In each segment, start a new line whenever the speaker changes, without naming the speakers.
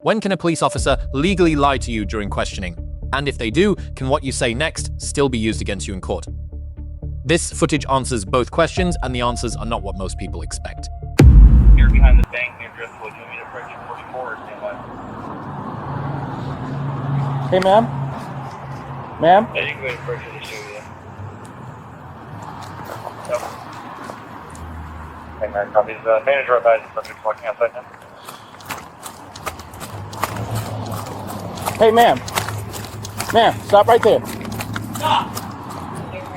When can a police officer legally lie to you during questioning? And if they do, can what you say next still be used against you in court? This footage answers both questions, and the answers are not what most people expect.
Here behind the bank near Driftwood, you want me to approach you 44 or stand by?
Hey, ma'am? Ma'am?
Yeah, you can go ahead and approach you to show you. Yep. Hey, man, copies. Manager advised the subject walking outside now.
Hey, ma'am. Ma'am, stop right there.
Stop!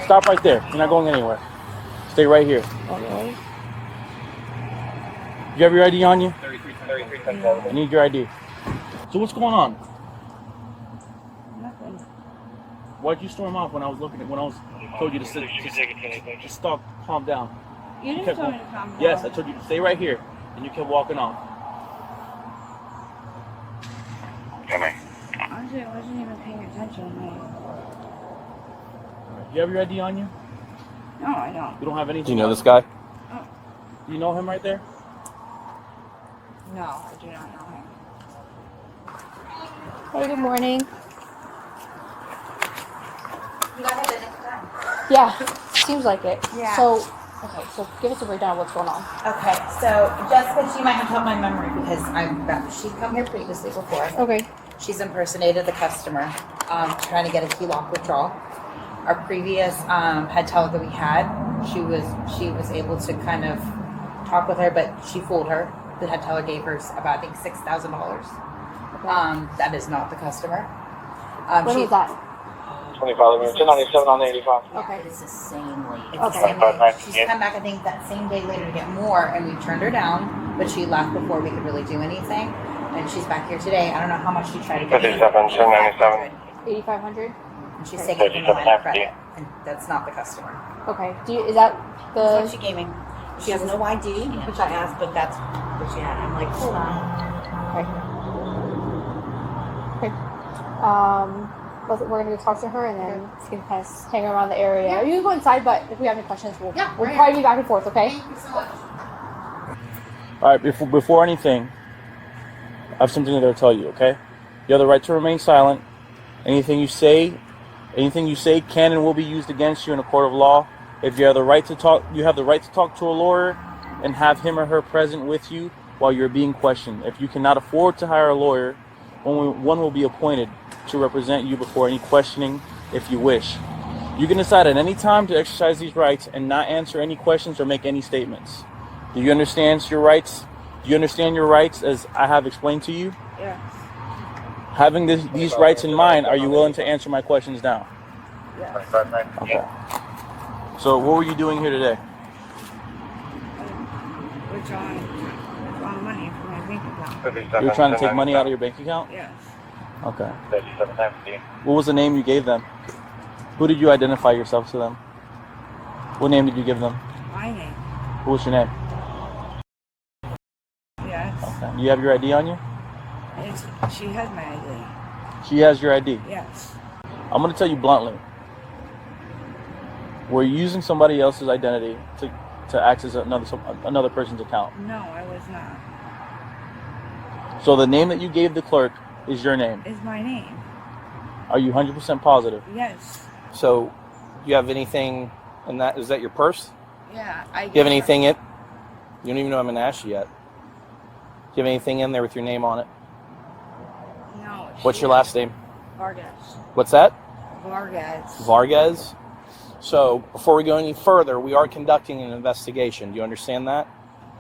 Stop right there. You're not going anywhere. Stay right here.
Okay.
You have your ID on you?
33
I need your ID. So what's going on?
Nothing.
Why'd you storm off when I was told you to sit? Just stop, calm down.
You didn't tell me to calm down.
Yes, I told you to stay right here, and you kept walking off.
Honestly, I wasn't even paying attention.
You have your ID on you?
No, I don't.
You don't have anything.
Do you know this guy?
Oh.
Do you know him right there?
No, I do not know him.
Hey, good morning.
You got it the next time.
Yeah, seems like it.
Yeah.
So give us a breakdown of what's going on.
Okay, so Jessica, she might have helped my memory because she'd come here previously before.
Okay.
She's impersonated the customer, trying to get a key lock withdrawal. Our previous head teller that we had, she was able to kind of talk with her, but she fooled her. The head teller gave her about, I think, $6,000. That is not the customer.
When was that?
25 minutes, 1097 on the 85.
Okay.
It's the same lady. It's
Okay.
the same lady. She's come back, I think, that same day later to get more, and we turned her down, but she left before we could really do anything. And she's back here today. I don't know how much she tried to get.
57, 1097.
8,500.
And she's taking it from the line of credit, and that's not the customer.
Okay. Is that
That's what
the?
she gave me. She has no ID, which I asked, but that's what she had. I'm like, hold on.
Okay. We're gonna go talk to her, and then it's gonna kind of hang around the area.
Yeah.
You can go inside, but if we have any questions, we'll
Yeah,
we'll
right.
probably be back and forth. Okay.
Thank you so much.
All right. Before anything, I have something to tell you. Okay. You have the right to remain silent. Anything you say can and will be used against you in a court of law. If you have the right to talk, you have the right to talk to a lawyer and have him or her present with you while you're being questioned. If you cannot afford to hire a lawyer, one will be appointed to represent you before any questioning if you wish. You can decide at any time to exercise these rights and not answer any questions or make any statements. Do you understand your rights? Do you understand your rights as I have explained to you?
Yeah.
Having these rights in mind, are you willing to answer my questions now? Okay. So what were you doing here today?
Withdrawing money from my bank account.
You were trying to take money out of your bank account?
Yes.
Okay.
37,
What was the name you gave them? Who did you identify yourself to them? What name did you give them?
My name.
What was your name?
Yes.
Okay. You have your ID on you?
She has my ID.
She has your ID.
Yes.
I'm going to tell you bluntly. We're using somebody else's identity to access another person's account.
No, I was not.
So the name that you gave the clerk is your name.
It's my name.
Are you 100% positive?
Yes.
So, you have anything in that? Is that your purse?
Yeah.
Do you have anything in? You don't even know I'm going to ask you yet. Do you have anything in there with your name on it?
No.
What's your last name?
Vargas.
What's that?
Vargas.
Vargas. So, before we go any further, we are conducting an investigation. Do you understand that?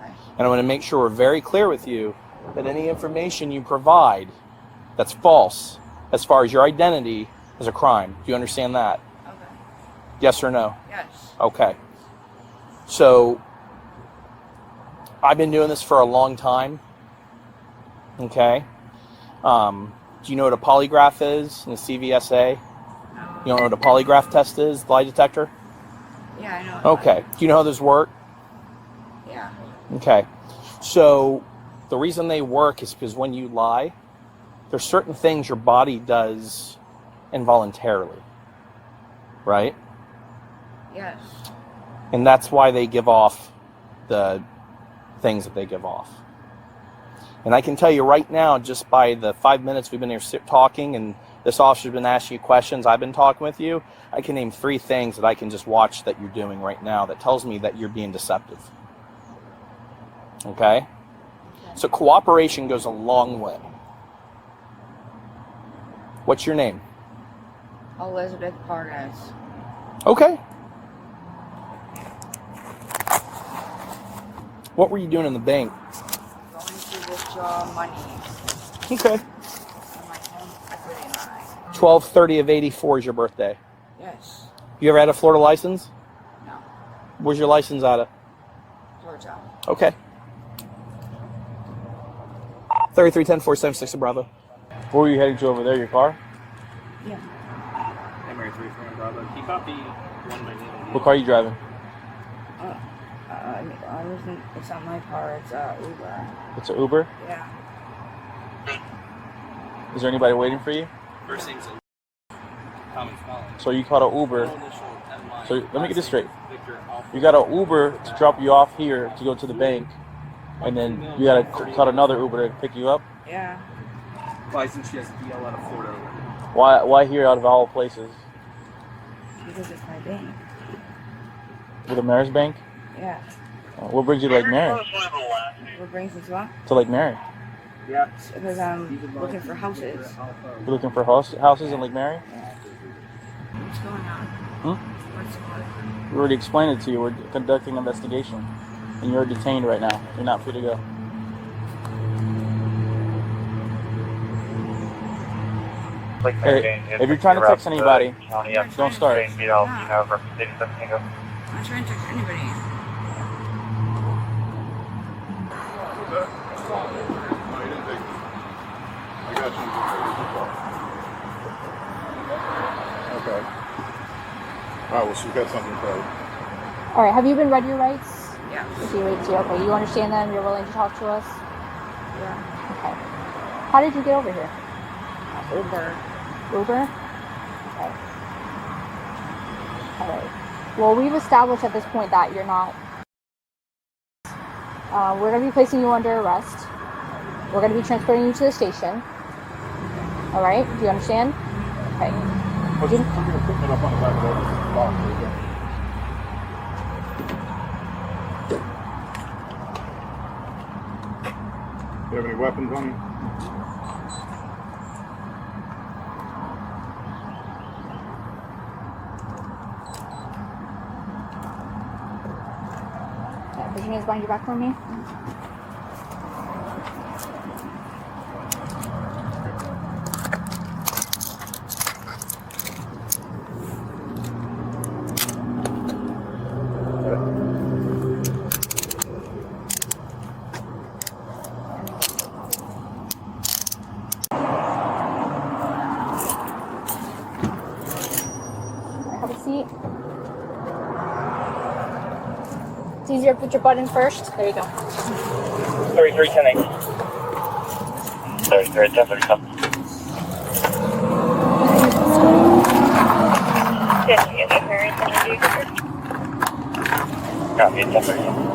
Okay.
And I want to make sure we're very clear with you that any information you provide that's false as far as your identity is a crime. Do you understand that?
Okay.
Yes or no?
Yes.
Okay. So, I've been doing this for a long time. Okay. Do you know what a polygraph is in the CVSA? You don't know what a polygraph test is, the lie detector?
Yeah, I know.
Okay. Do you know how those work?
Yeah.
Okay. So, the reason they work is because when you lie, there's certain things your body does involuntarily. Right?
Yes.
And that's why they give off the things that they give off. And I can tell you right now, just by the 5 minutes we've been here talking and this officer's been asking you questions, I've been talking with you, I can name 3 things that I can just watch that you're doing right now that tells me that you're being deceptive. Okay? So cooperation goes a long way. What's your name?
Elizabeth Parnas.
Okay. What were you doing in the bank?
Going to withdraw money
Okay.
from my home equity line.
12/30 of 84 is your birthday.
Yes.
You ever had a Florida license?
No.
Where's your license out of?
Georgia.
Okay. 3310-476 Bravo.
Where were you heading to over there? Your car?
Yeah.
Mary 3 from Bravo. Can you copy one by name?
What car are you driving?
It's not my car. It's Uber.
It's an Uber?
Yeah.
Is there anybody waiting for you?
First name's common spelling.
So you caught an Uber.
Full initial, 10 line.
So let me get this straight.
Victor Alpha.
You got an Uber to drop you off here to go to the bank, and then you got to caught another Uber to pick you up.
Yeah.
License, she has a DL out of Florida.
Why here out of all places?
Because it's my bank.
With the Mayor's Bank?
Yeah.
What brings you to Lake Mary?
What brings us what?
To Lake Mary?
Yeah.
Because I'm looking for houses.
You're looking for houses in Lake Mary?
What's going on?
Hmm?
What's going on?
We already explained it to you. We're conducting an investigation, and you're detained right now. You're not free to go. Hey, if you're trying to text anybody, don't start.
I'm not trying to text anybody.
Okay. All right, well, she's got something for you.
All right, have you been read your rights?
Yeah.
Okay, you understand them? You're willing to talk to us?
Yeah.
Okay. How did you get over here?
Uber.
Uber? Okay. All right. Well, we've established at this point that you're not. We're going to be placing you under arrest. We're going to be transporting you to the station. All right? Do you understand? Okay.
Well, she's going to put it up on the back of the box. Do you have any weapons on you?
Put your hands behind your back for me. Have a seat. It's easier to put your butt in first. There you go.
3310. 3310. Copy, 10:30.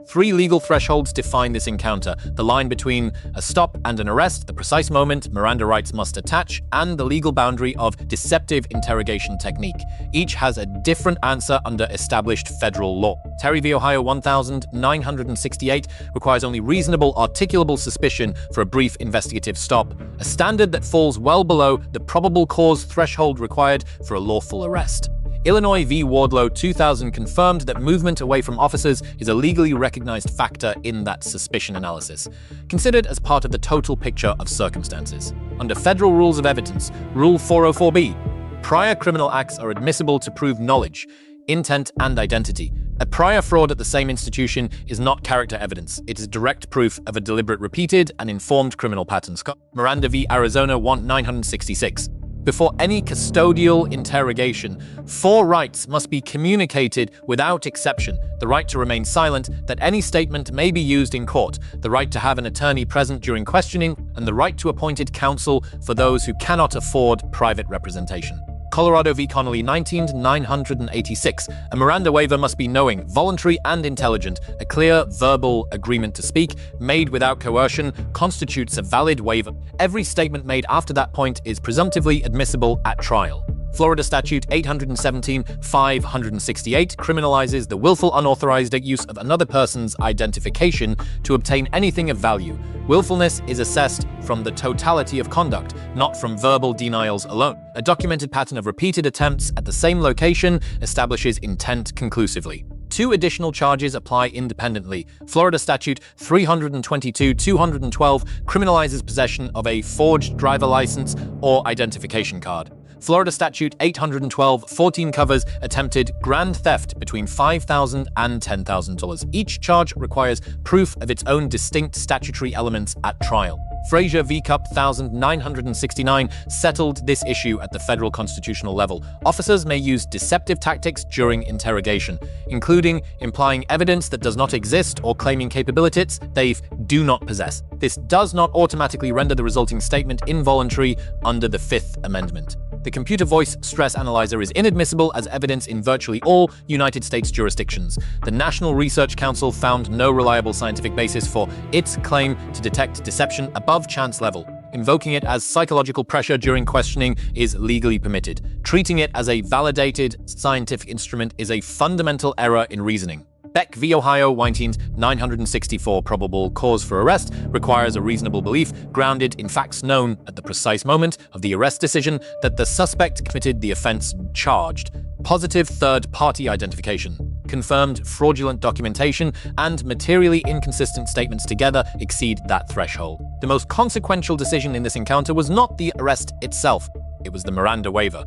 3 legal thresholds define this encounter: the line between a stop and an arrest, the precise moment Miranda rights must attach, and the legal boundary of deceptive interrogation technique. Each has a different answer under established federal law. Terry v. Ohio 1968 requires only reasonable articulable suspicion for a brief investigative stop, a standard that falls well below the probable cause threshold required for a lawful arrest. Illinois v. Wardlow 2000 confirmed that movement away from officers is a legally recognized factor in that suspicion analysis, considered as part of the total picture of circumstances. Under federal rules of evidence, Rule 404B, prior criminal acts are admissible to prove knowledge, intent, and identity. A prior fraud at the same institution is not character evidence. It is direct proof of a deliberate, repeated, and informed criminal pattern. Miranda v. Arizona 1966. Before any custodial interrogation, 4 rights must be communicated without exception: the right to remain silent, that any statement may be used in court, the right to have an attorney present during questioning, and the right to appointed counsel for those who cannot afford private representation. Colorado v. Connolly 19,986. A Miranda waiver must be knowing, voluntary, and intelligent. A clear, verbal agreement to speak, made without coercion, constitutes a valid waiver. Every statement made after that point is presumptively admissible at trial. Florida Statute 817-568 criminalizes the willful unauthorized use of another person's identification to obtain anything of value. Willfulness is assessed from the totality of conduct, not from verbal denials alone. A documented pattern of repeated attempts at the same location establishes intent conclusively. Two additional charges apply independently. Florida Statute 322-212 criminalizes possession of a forged driver license or identification card. Florida Statute 812-14 covers attempted grand theft between $5,000 and $10,000. Each charge requires proof of its own distinct statutory elements at trial. Frazier v. Cup 1969 settled this issue at the federal constitutional level. Officers may use deceptive tactics during interrogation, including implying evidence that does not exist or claiming capabilities they do not possess. This does not automatically render the resulting statement involuntary under the Fifth Amendment. The computer voice stress analyzer is inadmissible as evidence in virtually all United States jurisdictions. The National Research Council found no reliable scientific basis for its claim to detect deception above chance level. Invoking it as psychological pressure during questioning is legally permitted. Treating it as a validated scientific instrument is a fundamental error in reasoning. Beck v. Ohio 19,964 probable cause for arrest requires a reasonable belief grounded in facts known at the precise moment of the arrest decision that the suspect committed the offense charged. Positive third-party identification, confirmed fraudulent documentation, and materially inconsistent statements together exceed that threshold. The most consequential decision in this encounter was not the arrest itself, it was the Miranda waiver.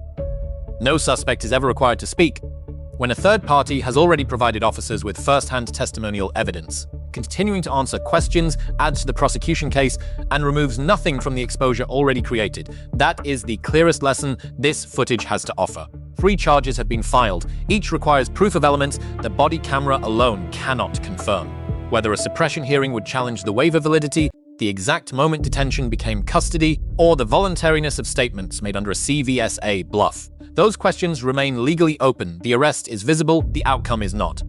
No suspect is ever required to speak when a third party has already provided officers with first-hand testimonial evidence. Continuing to answer questions adds to the prosecution case and removes nothing from the exposure already created. That is the clearest lesson this footage has to offer. 3 charges have been filed. Each requires proof of elements that body camera alone cannot confirm. Whether a suppression hearing would challenge the waiver validity, the exact moment detention became custody, or the voluntariness of statements made under a CVSA bluff. Those questions remain legally open. The arrest is visible, the outcome is not.